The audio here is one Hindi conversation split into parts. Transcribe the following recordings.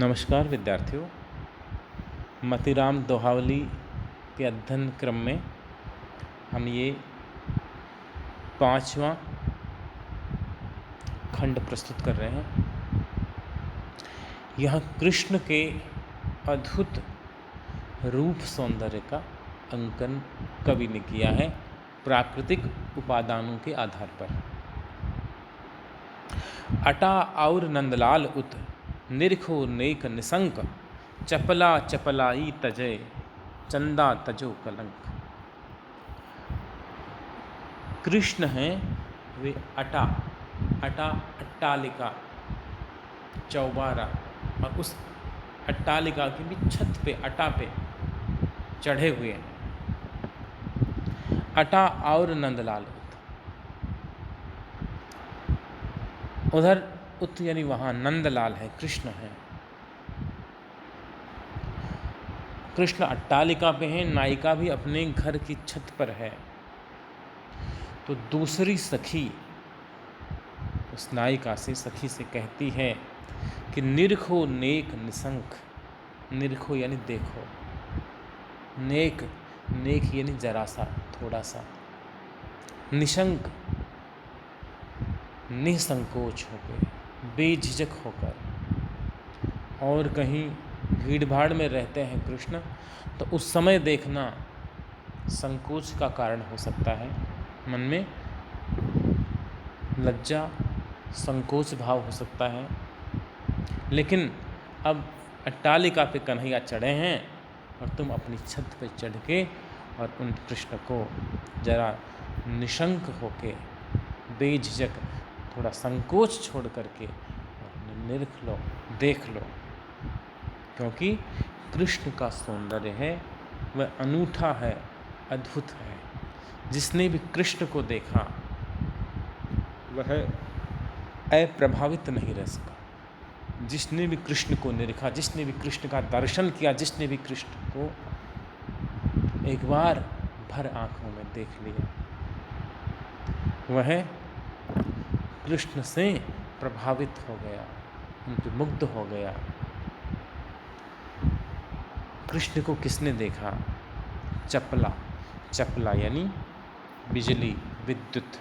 नमस्कार विद्यार्थियों। मतीराम दोहावली के अध्ययन क्रम में हम ये 5वां खंड प्रस्तुत कर रहे हैं। यह कृष्ण के अद्भुत रूप सौंदर्य का अंकन कवि ने किया है प्राकृतिक उपादानों के आधार पर। अटा और नंदलाल उत निरखो नेक निसंक, चपला चपलाई तजय चंदा तजो कलंक। कृष्ण हैं वे अट्टालिका चौबारा, और उस अट्टालिका की भी छत पे अटा पे चढ़े हुए हैं। अटा और नंदलाल उधर उत यानी वहाँ नंदलाल है, कृष्ण है। कृष्ण अट्टालिका पे हैं, नायिका भी अपने घर की छत पर है। तो दूसरी सखी उस नायिका से, सखी से कहती है कि निरखो नेक निसंक। निरखो यानी देखो, नेक नेक यानी जरा सा, थोड़ा सा, निशंक निसंकोच होकर, बेझिझक होकर। और कहीं भीड़ भाड़ में रहते हैं कृष्ण तो उस समय देखना संकोच का कारण हो सकता है। मन में लज्जा संकोच भाव हो सकता है। लेकिन अब अट्टालिका पे कन्हैया चढ़े हैं और तुम अपनी छत पे चढ़ के और उन कृष्ण को जरा निशंक होके, बेझिझक, थोड़ा संकोच छोड़ करके निरख लो, देख लो। क्योंकि कृष्ण का सौंदर्य है वह अनूठा है, अद्भुत है। जिसने भी कृष्ण को देखा वह अप्रभावित नहीं रह सका। जिसने भी कृष्ण को निरखा, जिसने भी कृष्ण का दर्शन किया, जिसने भी कृष्ण को एक बार भर आंखों में देख लिया, वह कृष्ण से प्रभावित हो गया, उनसे मुग्ध हो गया। कृष्ण को किसने देखा? चपला, चपला यानी बिजली, विद्युत।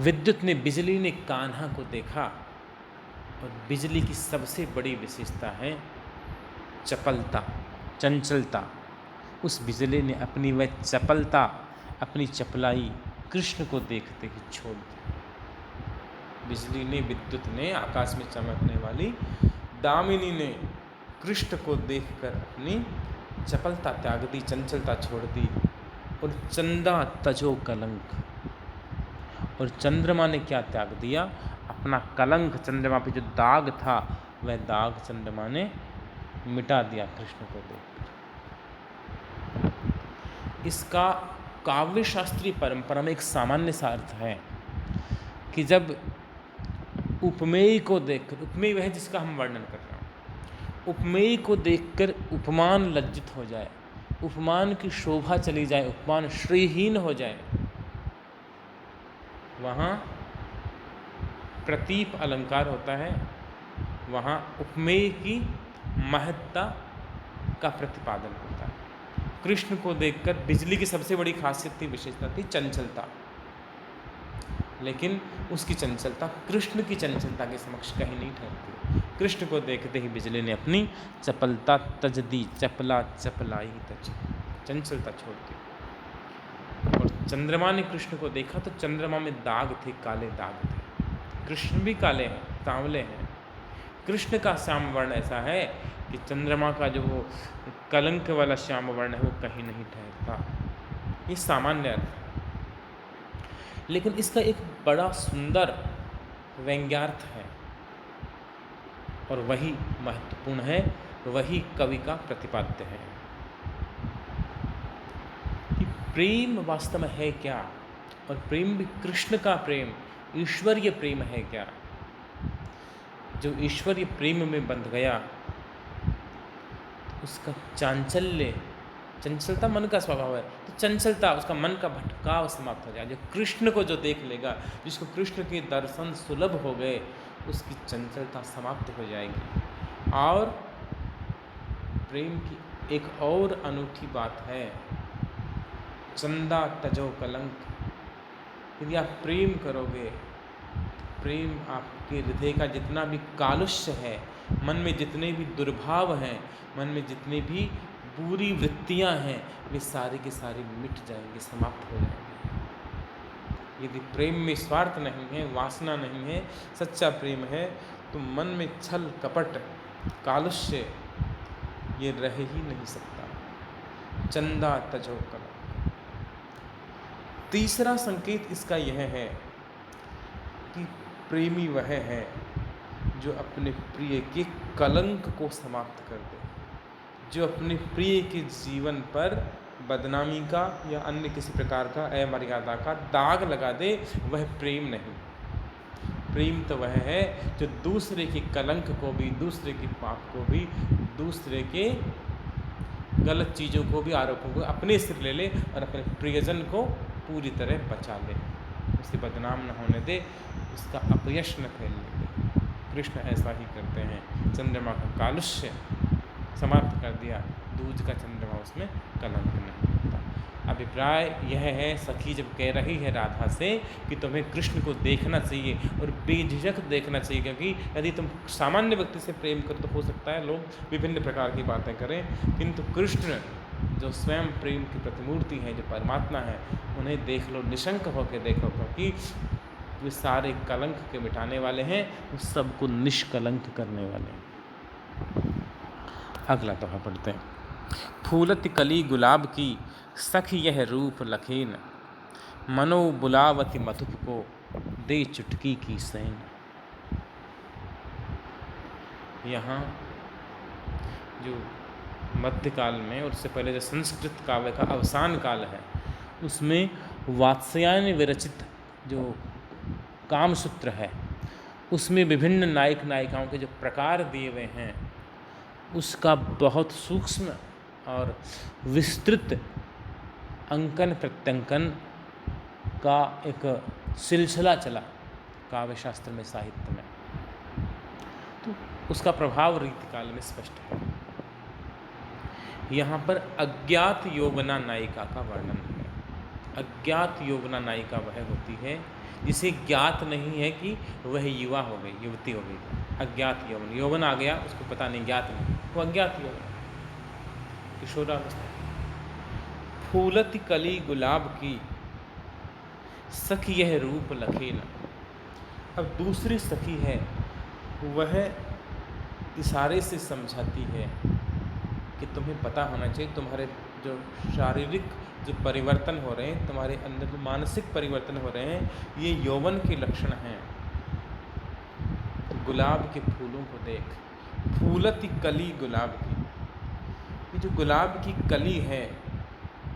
विद्युत ने, बिजली ने कान्हा को देखा। और बिजली की सबसे बड़ी विशेषता है चपलता, चंचलता। उस बिजली ने अपनी वह चपलता, अपनी चपलाई कृष्ण को देखते ही छोड़ दी। बिजली ने, विद्युत ने, आकाश में चमकने वाली दामिनी ने कृष्ण को देखकर अपनी चपलता त्याग दी, चंचलता छोड़ दी। और चंदा तजो कलंक, और चंद्रमा ने क्या त्याग दिया? अपना कलंक, चंद्रमा पे जो दाग था वह दाग चंद्रमा ने मिटा दिया कृष्ण को देखकर। इसका काव्य शास्त्रीय परंपरा में एक सामान्य सा अर्थ है कि जब उपमेय को देखकर, उपमेय वह है जिसका हम वर्णन कर रहे हैं, उपमेय को देखकर उपमान लज्जित हो जाए, उपमान की शोभा चली जाए, उपमान श्रीहीन हो जाए, वहाँ प्रतीप अलंकार होता है, वहाँ उपमेय की महत्ता का प्रतिपादन होता है। कृष्ण को देखकर बिजली की सबसे बड़ी खासियत थी, विशेषता थी चंचलता। लेकिन उसकी चंचलता कृष्ण की चंचलता के समक्ष कहीं नहीं ठहरती। कृष्ण को देखते ही बिजली ने अपनी चपलता तज दी, चपला चपलाई तज, चंचलता छोड़ दी। और चंद्रमा ने कृष्ण को देखा तो चंद्रमा में दाग थे, काले दाग थे। कृष्ण भी काले हैं, सांवले हैं। कृष्ण का श्याम वर्ण ऐसा है कि चंद्रमा का जो वो कलंक वाला श्याम वर्ण है वो कहीं नहीं ठहरता। ये सामान्य अर्थ है। लेकिन इसका एक बड़ा सुंदर व्यंग्यार्थ है और वही महत्वपूर्ण है, वही कवि का प्रतिपाद्य है कि प्रेम वास्तव में है क्या, और प्रेम भी कृष्ण का प्रेम, ईश्वरीय प्रेम है क्या। जो ईश्वरीय प्रेम में बंध गया उसका चांचल्य, चंचलता मन का स्वभाव है, तो चंचलता, उसका मन का भटकाव समाप्त हो जाए। जो कृष्ण को जो देख लेगा, जिसको कृष्ण के दर्शन सुलभ हो गए, उसकी चंचलता समाप्त हो जाएगी। और प्रेम की एक और अनूठी बात है, चंदा तजो कलंक। यदि आप प्रेम करोगे, प्रेम आपके हृदय का जितना भी कालुष्य है, मन में जितने भी दुर्भाव हैं, मन में जितने भी बुरी वृत्तियां हैं, वे सारी की सारी मिट जाएंगी, समाप्त हो जाएंगी। यदि प्रेम में स्वार्थ नहीं है, वासना नहीं है, सच्चा प्रेम है, तो मन में छल कपट कालुष्य ये रह ही नहीं सकता। चंदा तजो कलंक। तीसरा संकेत इसका यह है कि प्रेमी वह है जो अपने प्रिय के कलंक को समाप्त कर दे, जो अपने प्रिय के जीवन पर बदनामी का या अन्य किसी प्रकार का अमर्यादा का दाग लगा दे, वह प्रेम नहीं। प्रेम तो वह है जो दूसरे के कलंक को भी, दूसरे के पाप को भी, दूसरे के गलत चीज़ों को भी, आरोपों को अपने सिर ले ले और अपने प्रियजन को पूरी तरह बचा ले, उसे बदनाम न होने दे, उसका अपयश न फैलने दे। कृष्ण ऐसा ही करते हैं। चंद्रमा का कालुष्य समाप्त कर दिया, दूज का चंद्रमा उसमें कलंक नहीं होता। अभिप्राय यह है, सखी जब कह रही है राधा से कि तुम्हें कृष्ण को देखना चाहिए और बेझिझक देखना चाहिए, क्योंकि यदि तुम सामान्य व्यक्ति से प्रेम करो तो हो सकता है लोग विभिन्न प्रकार की बातें करें, किंतु कृष्ण जो स्वयं प्रेम की प्रतिमूर्ति है, जो परमात्मा है, उन्हें देख लो, निशंक होकर देखो, क्योंकि वे सारे कलंक के मिटाने वाले हैं, उस सबको निष्कलंक करने वाले हैं। अगला दोहा पढ़ते हैं। फूलत कली गुलाब की सखी यह रूप लखेन, मनो बुलावती मधुप को दे चुटकी की सैन। यहाँ जो मध्यकाल में और उससे पहले जो संस्कृत काव्य का अवसान काल है, उसमें वात्स्यायन विरचित जो कामसूत्र है, उसमें विभिन्न नायक नायिकाओं के जो प्रकार दिए हुए हैं, उसका बहुत सूक्ष्म और विस्तृत अंकन प्रत्यंकन का एक सिलसिला चला काव्य शास्त्र में, साहित्य में, तो उसका प्रभाव रीतिकाल में स्पष्ट है। यहाँ पर अज्ञात यौवना नायिका का वर्णन है। अज्ञात यौवना नायिका वह होती है जिसे ज्ञात नहीं है कि वह युवा हो गई, युवती हो गई। अज्ञात यौवन, यौवन आ गया उसको पता नहीं, ज्ञात नहीं, वो अज्ञात यौवन, किशोरावस्था। फूलत कली गुलाब की सखी यह रूप लखेना। अब दूसरी सखी है, वह इशारे से समझाती है कि तुम्हें पता होना चाहिए, तुम्हारे जो शारीरिक जो परिवर्तन हो रहे हैं, तुम्हारे अंदर जो मानसिक परिवर्तन हो रहे हैं, ये यौवन के लक्षण हैं। तो गुलाब के फूलों को देख, फूलत कली गुलाब की, ये जो गुलाब की कली है,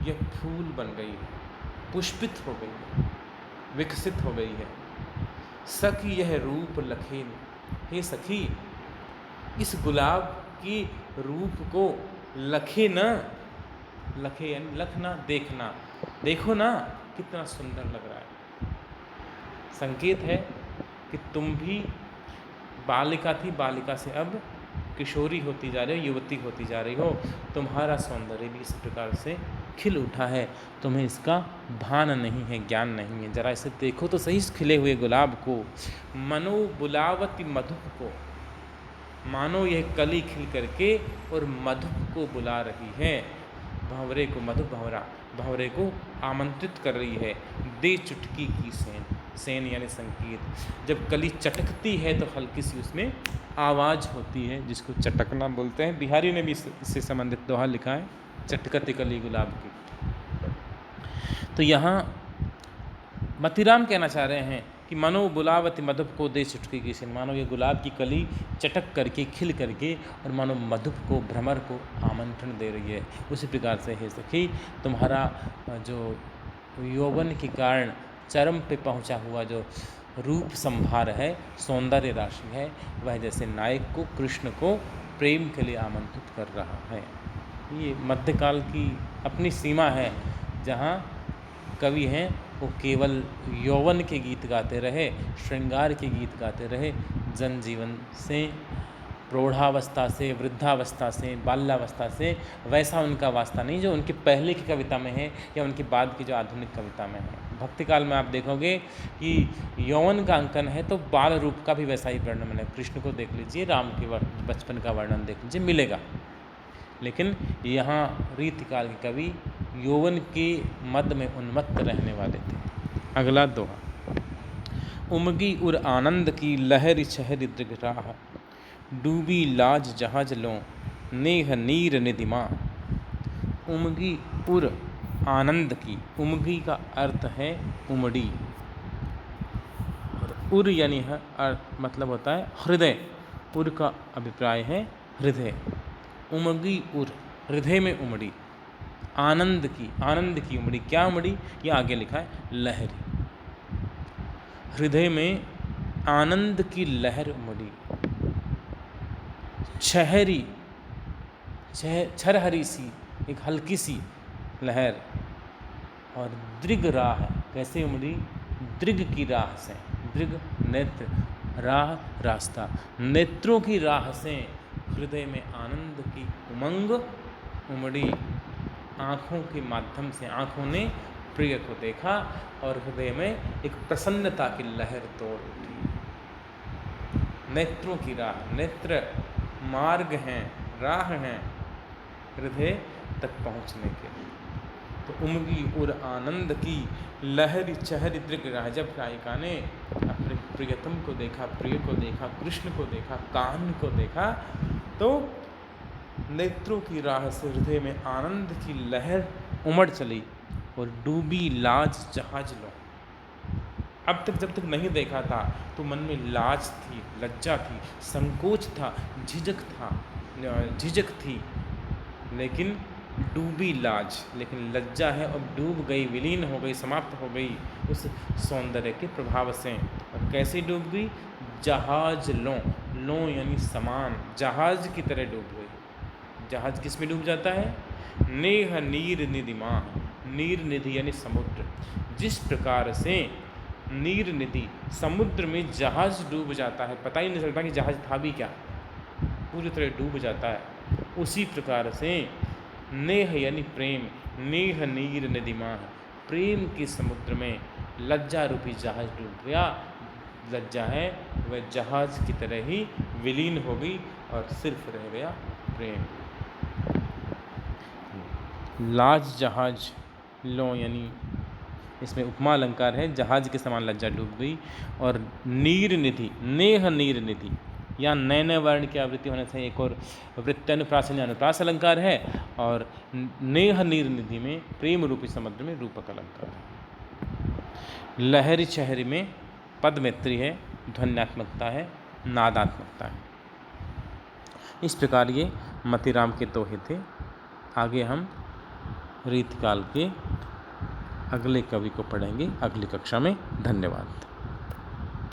यह फूल बन गई है, पुष्पित हो गई है, विकसित हो गई है। सखी यह रूप लखेन, हे सखी, इस गुलाब की रूप को लखे न, लखे यानी लखना, देखना, देखो ना कितना सुंदर लग रहा है। संकेत है कि तुम भी बालिका थी, बालिका से अब किशोरी होती जा रही हो, युवती होती जा रही हो, तुम्हारा सौंदर्य भी इस प्रकार से खिल उठा है, तुम्हें इसका भान नहीं है, ज्ञान नहीं है। जरा इसे देखो तो सही, इस खिले हुए गुलाब को। मनो बुलावती मधुप को, मानो यह कली खिल करके और मधुप को बुला रही है, भंवरे को, मधुप भंवरा, भंवरे को आमंत्रित कर रही है। दे चुटकी की सेन, सेन यानी संकेत। जब कली चटकती है तो हल्की सी उसमें आवाज़ होती है, जिसको चटकना बोलते हैं। बिहारी ने भी इससे संबंधित दोहा लिखा है, चटकती कली गुलाब की। तो यहाँ मतीराम कहना चाह रहे हैं कि मनो बुलावती मधुप को दे चुटकी की सेन, मानो ये गुलाब की कली चटक करके, खिल करके, और मानो मधुप को, भ्रमर को आमंत्रण दे रही है। उसी प्रकार से हे सखी, तुम्हारा जो यौवन के कारण चरम पे पहुंचा हुआ जो रूप संभार है, सौंदर्य राशि है, वह जैसे नायक को, कृष्ण को प्रेम के लिए आमंत्रित कर रहा है। ये मध्यकाल की अपनी सीमा है, जहाँ कवि हैं वो केवल यौवन के गीत गाते रहे, श्रृंगार के गीत गाते रहे, जनजीवन से, प्रौढ़ावस्था से, वृद्धावस्था से, बाल्यावस्था से वैसा उनका वास्ता नहीं जो उनके पहले की कविता में है या उनके बाद की जो आधुनिक कविता में है। भक्ति काल में आप देखोगे कि यौवन का अंकन है तो बाल रूप का भी वैसा ही वर्णन है। कृष्ण को देख लीजिए, राम के बचपन का वर्णन देख लीजिए, मिलेगा। लेकिन यहाँ रीतिकाल के कवि यौवन के मद में उन्मत्त रहने वाले थे। अगला दोहा। उमगी उर आनंद की लहरी छहरी दृग राह, डूबी लाज जहाज लो नेह नीर निधिमा। उमगी उर आनंद की, उमगी का अर्थ है उमड़ी, और उर यानी है मतलब होता है हृदय। उर का अभिप्राय है हृदय। उमगी उर, हृदय में उमड़ी। आनंद की उमड़ी। क्या उमड़ी? ये आगे लिखा है लहरी। हृदय में आनंद की लहर उमड़ी। छहरी, छरहरी सी, एक हल्की सी लहर। और दृग राह, कैसे उमड़ी? दृग की राह से। दृग नेत्र, राह रास्ता, नेत्रों की राह से हृदय में आनंद की उमंग उमड़ी। आँखों के माध्यम से, आँखों ने प्रिय को देखा और हृदय में एक प्रसन्नता की लहर तोड़ उठी। नेत्रों की राह, नेत्र मार्ग हैं, राह हैं हृदय तक पहुँचने के लिए। तो उमगी और आनंद की लहरी चहरी दृग राह। जब गायिका ने अपने प्रियतम को देखा, प्रिय को देखा, कृष्ण को देखा, कान्ह को देखा, तो नेत्रों की राह से हृदय में आनंद की लहर उमड़ चली और डूबी लाज जहाज लो। अब तक जब तक नहीं देखा था तो मन में लाज थी, लज्जा थी, संकोच था, झिझक थी, लेकिन डूबी लाज, लेकिन लज्जा है और डूब गई, विलीन हो गई, समाप्त हो गई उस सौंदर्य के प्रभाव से। और कैसे डूब गई? जहाज लो, लो यानी समान, जहाज की तरह डूब गई। जहाज किस में डूब जाता है? नेह नीर निधिमा। नीर निधि यानी समुद्र। जिस प्रकार से नीर निधि, समुद्र में जहाज डूब जाता है, पता ही नहीं चलता कि जहाज था भी क्या, पूरी तरह डूब जाता है, उसी प्रकार से नेह यानी प्रेम, नेह नीर निधिमा, प्रेम के समुद्र में लज्जा रूपी जहाज डूब गया। लज्जा है वह जहाज की तरह ही विलीन हो गई और सिर्फ रह गया प्रेम। लाज जहाज लो यानी इसमें उपमा अलंकार है, जहाज के समान लज्जा डूब गई। और नीर निधि, नेह नीर निधि, या नए नए वर्ण की आवृत्ति होने से एक और वृत्तानुप्रास या अनुप्रास अलंकार है। और नेह नीर निधि में प्रेम रूपी समुद्र में रूपक अलंकार है। लहरी चहरी में पद मैत्री है, ध्वन्यात्मकता है, नादात्मकता है। इस प्रकार ये मतीराम के दोहे थे। आगे हम रीतकाल के अगले कवि को पढ़ेंगे अगली कक्षा में। धन्यवाद।